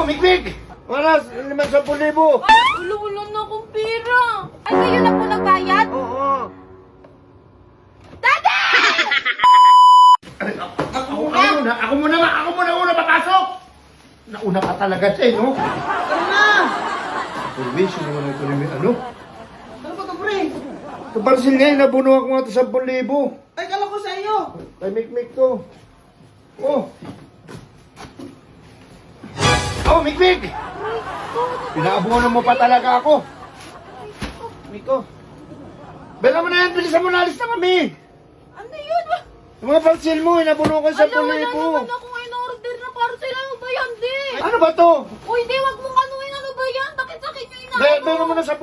Mikmik! Manas, 5,000. Wala na akong pera. Ay, kayo na po nagbayad? Oo. Dada! Ako muna papasok! Nauna ka talaga siya, no? Tara na! Uy, sino naman ito ni ano? Ano ba ito, pre? Ito parcel nga, nabuno ako nga ito 10,000. Ay, kala ko sa iyo! Kay Mikmik to. Oh! Oh, Mikmik! Pinaabunan mo pa talaga ako. Miko. Bela mo na yan, bilisan mo na, alis na kami. Ano yun? Yung mga parcel mo, inabuno ko 10,000. Wala naman akong in-order na parcel. Ano ba yan, di? Ano ba to? Uy, di, wag mong anuin. Ano ba yan? Bakit sa akin yung Bela mo na 10,000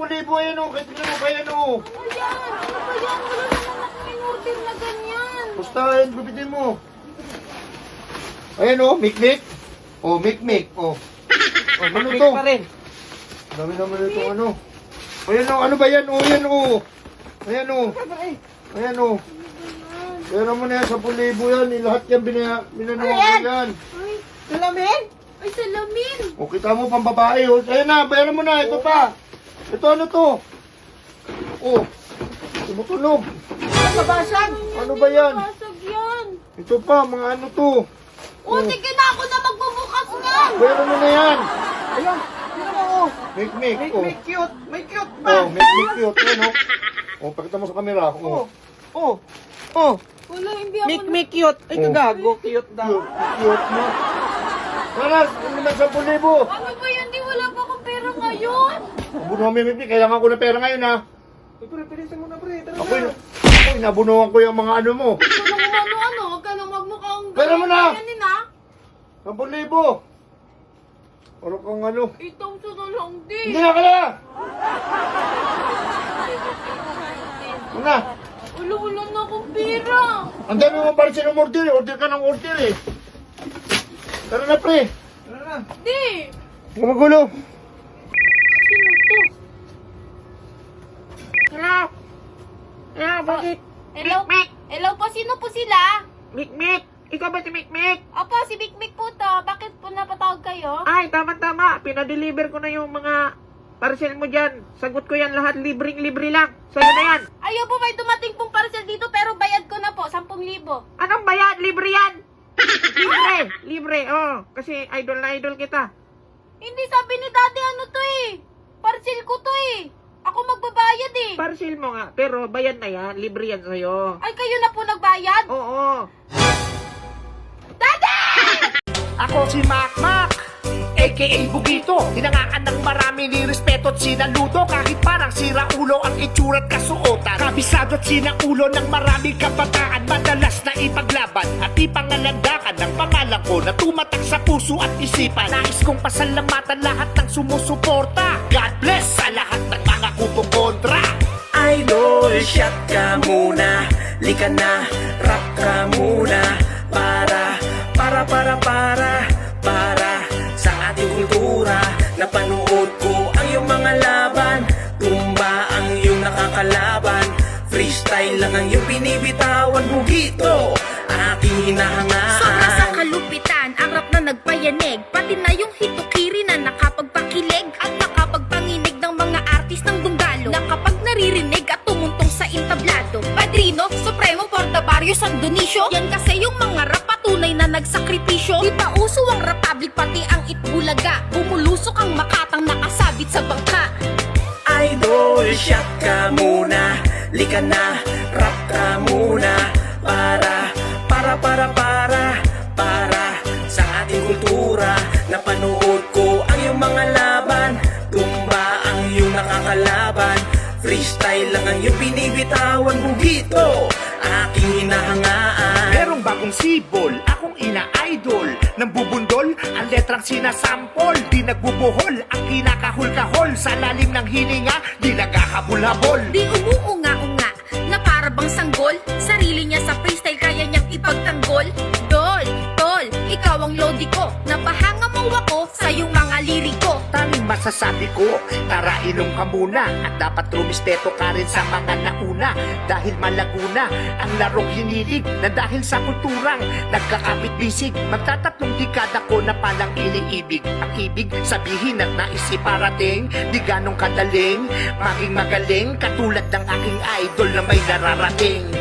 yan, oh. Kahit tingnan mo kaya, no. Ano yan? Ano ba yan? Wala naman akong in-order na ganyan. Basta, yan, gupitin mo. Ayan, oh, Mikmik. Oh, Mikmik, oh. Oh, ano Mikmik to? pa rin. Dami naman ito, ano. Ayan, oh, ano ba yan, oh, yan, oh. Ayan, oh. Ayan, oh. Pera mo na yan, 10,000 yan. Lahat yan, binanuha ko yan. Ay, Salamin? ay, salamin. O, kita mo, pambabae, oh. Ayan na, bayaran mo na. Ito pa. Ito, ano to? Oh, tumutunog. Nabasag! Ano ba yan? Basag yan. Ito pa, mga ano to. Oh, sige na ako na magbubukas nga. Bayaran mo na yan. Ayun! Sino mo, oh? Mikmik, May, oh. may cute! May cute pa! Oh, Mikmik cute, ayan, oh. Oh, pakita mo sa camera. Oh! Oh, Oh! Oh! Wala, hindi ako May cute! Ay, Oh. kagago! Cute daw! cute mo. Manas, 10,000. Ano ba yan? Di, wala pa akong pera ngayon. Abuno kami, Mikmik. Kailangan ko na pera ngayon, ha. Ay, pre, pilisin mo na, pre! Tara Ako, na! nabunuhan ko yung mga ano mo. Ano kung ano-ano? Huwag ka nang magmukhang Pera mo na! ganyanin, ha? 10,000. Ano kang ano? 8,000 na lang, di. Hindi na kaya! Una, Wala na akong pera. ang dami mo para sinumorder. Order ka ng order eh. Tara na, pre. Tara na! Di. Gumagulo. Sino to? Hello! Hello, bakit? Hello? Hello po, sino po sila? Mikmik! Ikaw ba si Mikmik? Opo, si Mikmik po to. Bakit po napatawag kayo? Ay, tama-tama. Pinadeliver ko na yung mga parcel mo dyan. Sagot ko yan lahat. Libreng-libre lang. Sa'yo na yan. Ayaw po, may dumating pong parcel dito pero bayad ko na po, 10,000. Anong bayad? Libre yan. Libre. Libre. Oh, kasi idol na idol kita. Hindi, sabi ni daddy ano to eh. Parcel ko to eh. Ako magbabayad eh. Parcel mo nga. Pero bayad na yan. Libre yan sa'yo. Ay, kayo na po nagbayad? Oo. Ako si Makmak, a.k.a. Bugito. Hinangakan ng marami ni respeto at sinaludo. Kahit parang sira ulo ang itsura't kasuotan. Kabisado at sinaulo ng maraming kabataan. Madalas na ipaglaban at ipangalandakan ng pangalan ko na tumatak sa puso at isipan. Nais kong pasalamatan lahat ng sumusuporta. God bless sa lahat ng mga kukontra. Idol, shot ka muna, lika na, rap ka muna. Para sa ating kultura. Napanood ko ang iyong mga laban, tumba ang iyong nakakalaban. Freestyle lang ang iyong binibitawan, Bugito, aking hinahangaan. Sobra sa kalupitan, ang rap na nagpayanig, pati na yung hitukiri na nakapagpakilig at nakapagpanginig ng mga artis ng Dunggalo na kapag naririnig at tumuntong sa intablado. Padrino, Supremo, Portabarrio, San Dionisio, yan kasi yung mga rap patunay na nagsakripisyo. Di ba uso ang Republic pati ang Itbulaga, bumulusok ang Makatang nakasabit sa bangka. Idol, shot ka muna, lika na, rap ka muna. Para sa ating kultura. Napanood ko ang iyong mga laban, tumba ang iyong nakakalaban. Freestyle lang ang iyong binibitawan, Bugito, aking hinahangaan. Merong bagong sibol, akong ina-idol. Nang bubundol, ang letrang sinasampol. Di nagbubuhol, ang kinakahul-kahol. Sa lalim ng hininga, di nagkakabulhabol. Di umuunga-unga na para bang sanggol, sarili niya sa freestyle kaya niyang ipagtanggol. Tol, ikaw ang lodi ko, napahanga mo ako sa iyong mga liriko. Tanging mas masasabi ko, tara inom ka muna. At dapat rumispeto ka rin sa mga nauna. Dahil malaguna ang larong hinilig, na dahil sa kulturang nagkakapit bisig. Magtatatlong dekada ko na palang iniibig. Ang ibig sabihin at naisiparating, di ganong kadaling maging magaling, katulad ng aking idol na may nararating.